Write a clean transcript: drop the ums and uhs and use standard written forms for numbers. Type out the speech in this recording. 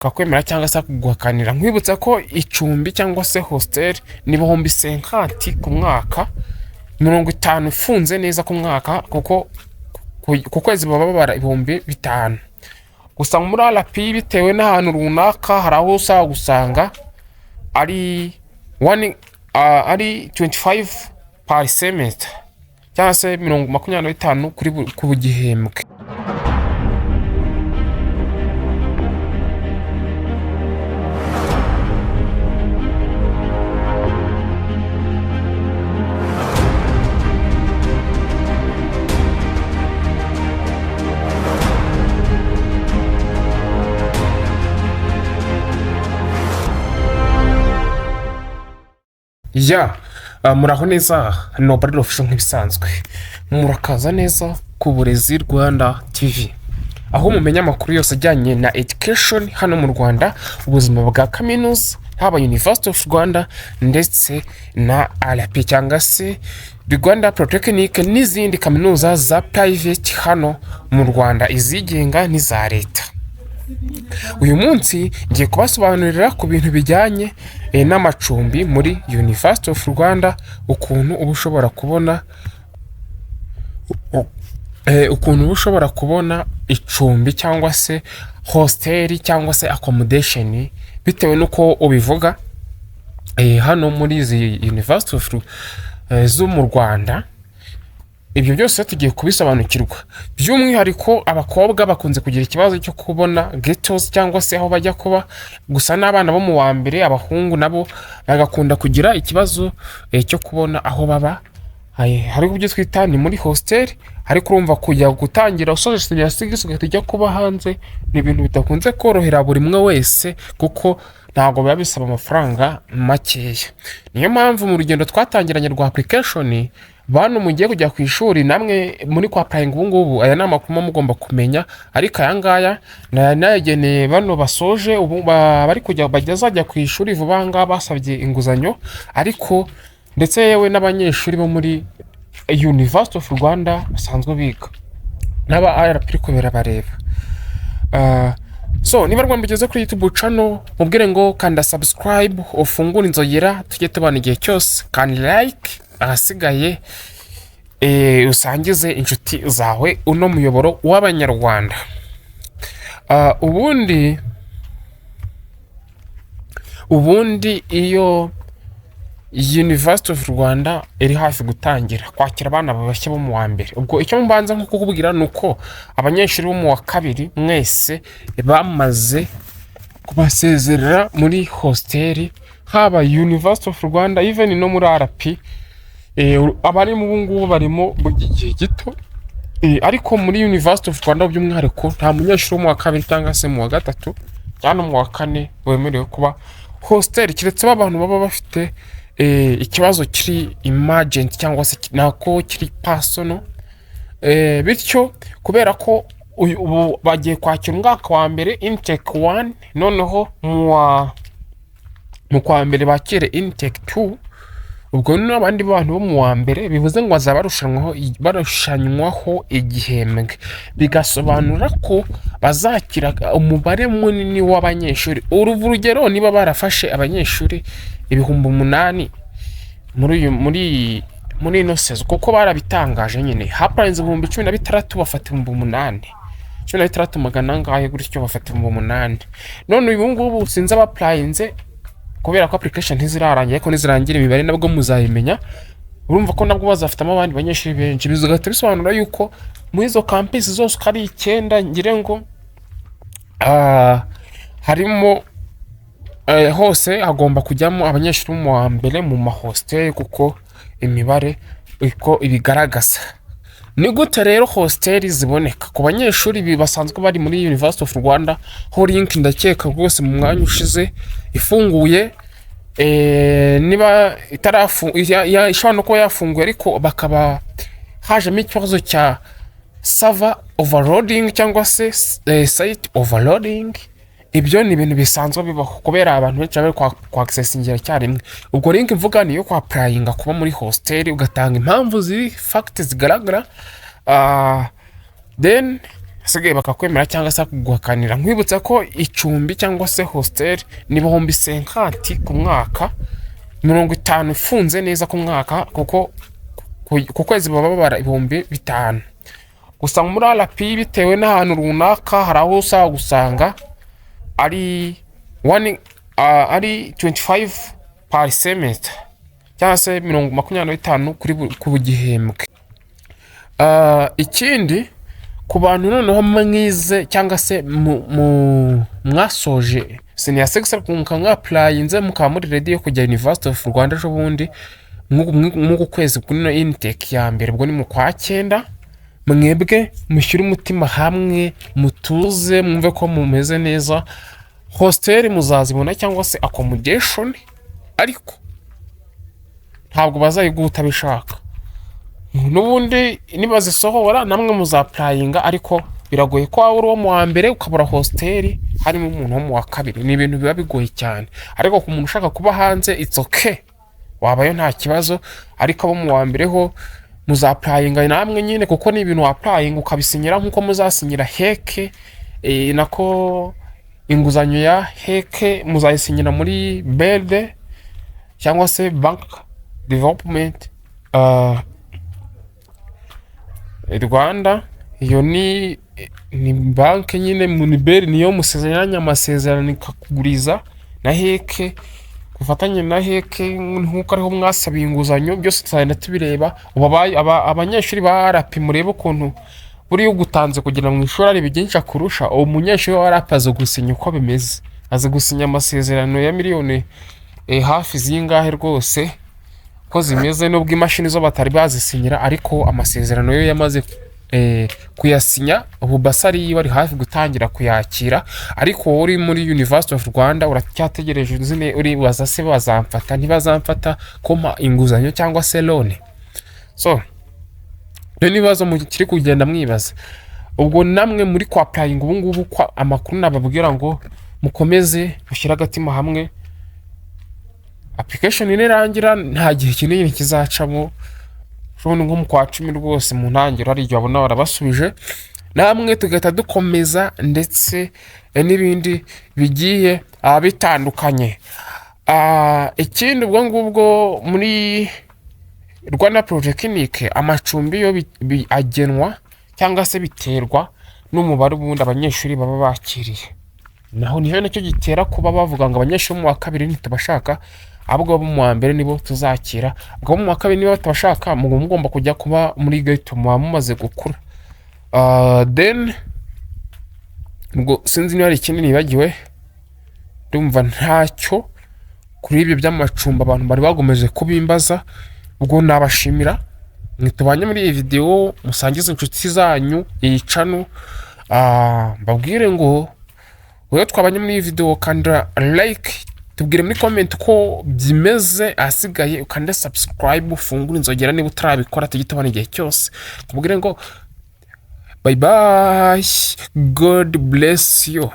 kakwemera cyangwa se kuguhakanira. Nkwibutsa ko icumbi cyangwa se hostel ni ibihumbi 50 ku mwaka, 50 ifunze neza ku mwaka, kuko ku kwezi baba babara ibihumbi 5. Gusa muri RP bitewe n'ahantu runaka hari aho usaba gusanga ari 25 per semester cyangwa se 25 ku gihembwe. Muraho neza, no bari official nk'ibisanzwe. Murakaza neza ku Uburezi Rwanda TV, aho mumenya amakuru yose ajyanye na education hano mu Rwanda, ubuzima bwa kaminuza, haba University of Rwanda ndetse na RP cyangwa se Rwanda Polytechnic n'izindi kaminuza za private hano mu Rwanda, izigenga n'iza leta. Uyu munsi ngiye kubasobanurira ku bintu bijyanye n'amacumbi muri University of Rwanda, ukuntu uba ushobora kubona icumbi cyangwa se hosteli cyangwa se accommodation bitewe nuko ubivuga hano muri izi University of zo mu Rwanda. Ibyo byose tugiye kubisobanukirwa, by'umwihariko abakobwa bakunze kugira ikibazo cyo kubona ghettos cyangwa se aho bajya kuba. Gusa n'abana bo mu wa mbere, abahungu nabo bagakunda kugira ikibazo cyo kubona aho baba. Hari ibyo twita ni muri hostel, ariko urumva kujya gutangira usoje ya sigisi ugahita kuba hanze ni ibintu bitakunze korohera buri mwe wese, kuko ntabwo biba bisaba amafaranga makeya. Niyo mpamvu mu rugendo twatangiranye rwa application, bantu mugiye kujya ku ishuri namwe muri kwa applying ngubu, aya nama kuma mugomba kumenya. Ariko aya ngaya nayageneye bano basoje ubu bari kujya bajya ku ishuri vuba nga basabye inguzanyo, ariko ndetse yewe n'abanyeshuri bo muri University of Rwanda basanzwe biga n'aba RP kubera bareba. So niba rwambigeze kuri YouTube channel, mubwire ngo kanda subscribe, ufungure inzogera, tujye tubana igihe cyose, kandi like, ahasigaye usangize inshuti zawe uno muyoboro w'abanyarwanda. Ubundi iyo University of Rwanda iri hafi gutangira kwakira abana babashye bo mu wa mbere, ubwo icyo mbanza nko kukubwira nuko abanyeshuri bo mu wa kabiri mwese bamaze kubasezerera muri hosteli, haba University of Rwanda even no muri RP. Abari mu bungubu barimo mu gihe gito, ariko muri University of Rwanda by'umwihariko nta munyeshuri wo mu wa kabiri cyangwa se mu wa gatatu cyangwa mu wa kane wemerewe kuba hostel, kiretse abantu baba bafite ikibazo kiri emergent cyangwa se nako kiri personal. Bityo kubera ko ubu bagiye kwakira umwaka wa mbere intake 1, noneho mu kwa mbere bakire intake 2, ubwo n'abandi bantu bo mu wa mbere bivuze ngo barushanywaho igihembwe, bigasobanura ko bazakira umubare munini w'abanyeshuri. Urugero niba barafashe abanyeshuri 8,000 muri ino sezo, kuko barabitangaje nyine haparenze 16,000 bafata 8,000, 16,000 ngahe gutyo bafata 8,000. None uyu ngubu sinza baplayinze kubera ko application ntizirarangiye, ariko nizirangira imibare nabwo muzayimenya. Urumva ko nabwo bazafitamo abandi banyeshuri benshi, bizagata bisobanura yuko muri izo campus zose kari 9 ngire ngo harimo hose hagomba kujyamo abanyeshuri mu wa mbere mu mahostel, kuko imibare uko ibigaragaza. Ni gute rero hostel ziboneka ku banyeshuri basanzwe bari muri University of Rwanda? Ho link ndakeka rwose mu mwanya ushize ifunguye, niba ishobora no kuba yafunguye ariko bakaba hajemo ikibazo cya server overloading cyangwa se site overloading. Ibyo ni ibintu bisanzwe bibaho kubera abantu benshi bari kwa accessingira cyarimwe. Ubwo link mvuga niyo kwa applyinga kuba muri hostel, ugatanga impamvu ziri fact zigaragara, then asigaye bakakwemera cyangwa se kuguhakanira. Nkwibutsa ko icumbi cyangwa se hostel ni ibihumbi 50 ku mwaka, 50 ifunze neza ku mwaka, kuko ku kwezi baba babara ibihumbi 5. Gusa muri RP bitewe n'ahantu runaka hari aho usaba gusanga ari 25 per semester cyangwa se 25 ku gihembwe. Ikindi ku bantu noneho mwize cyangwa se mwasoje senior section mukanga applyinze mukaba muri ready yo kujya University of Rwanda ejo bundi mu kwezi kuno intake ya mbere, ubwo ni mu kwa 9. Mwebwe mushyira umutima hamwe, mutuze, mwumve ko mumeze neza. Hostel muzazibona cyangwa se accommodation, ariko ntabwo bazayiguha utabishaka. Nubundi nibazisohora namwe muzapplyinga, ariko biragoye ko waba uri wo mu wa mbere ukabura hostel harimo umuntu wo mu wa kabiri. Ni ibintu biba bigoye cyane, ariko ku muntu ushaka kuba hanze it's okay, wabayo nta kibazo. Ariko abo mu wa mbere ho muzapplyinga namwe nyine, kuko ni ibintu applying ukabisinyira nkuko muzasinyira heke nako inguzanyo ya heke muzayisinyira muri BRD cyangwa se Bank Development Rwanda. Iyo ni banki nyine, muniberi niyo musezeranya amasezerano ikakuguriza na heke, gufatanya na heke nkuko ariho mwasabiye inguzanyo. Byose tuzagenda tubireba. Abanyeshuri ba RP murebe ukuntu buri ugutanze kugira mu ishuri ari byinshi kurusha uwo munyeshuri wa RP azo gusinya uko bimeze, azo gusinya amasezerano ya miliyoni hafi zingahe rwose ko zimeze, nubwo imashini zo batari bazisinyira, ariko amasezerano yo yamaze kuyasinya. Ubu basari bari hafi gutangira kuyakira, ariko uri muri University of Rwanda uracyategereje uzine uri baza se bazamfata ntibazamfata koma inguzanyo cyangwa se loan. So nibazo mu kiri kugenda mwibaza. Ubwo namwe muri kwa applying ubu ngubu kwa amakuru nababwira ngo mukomeze mushyira agatima hamwe. Application nirangira nta gihe kinini kizacamo, shobora nko mu kwa 10 rwose mu ntangiro ari abona barabasubije, namwe tugahita dukomeza ndetse n'ibindi bigiye bitandukanye. Ikindi ubwo ngubwo muri Rwanda Polytechnic amacumbi yo agenwa cyangwa se biterwa n'umubare ubundi abanyeshuri baba bakiriye. Naho niho nacyo gitera kuba bavuga ngo abanyeshuri mu wa kabiri ntitubashaka, ahubwo bo mu wa mbere nibo tuzakira. Ubwo mu wa kabiri niba batabashaka mugomba kujya kuba muri gate mumaze gukura. Then ubwo sinzi niba ari ikindi nibagiwe, ndumva ntacyo kuri ibyo by'amacumbi abantu bari bagomeje kubimbaza. Ubwo nabashimira mwitubanye muri iyi video, musangize inshuti zanyu iyi channel. Mbabwire ngo wewe twabanye muri iyi video kanda like, tubwire muri comment ko byimeze, asigaye ukanda subscribe, ufungura inzogera niba utarabikora tugitubana igihe cyose. Tubwire ngo bye bye, God bless you.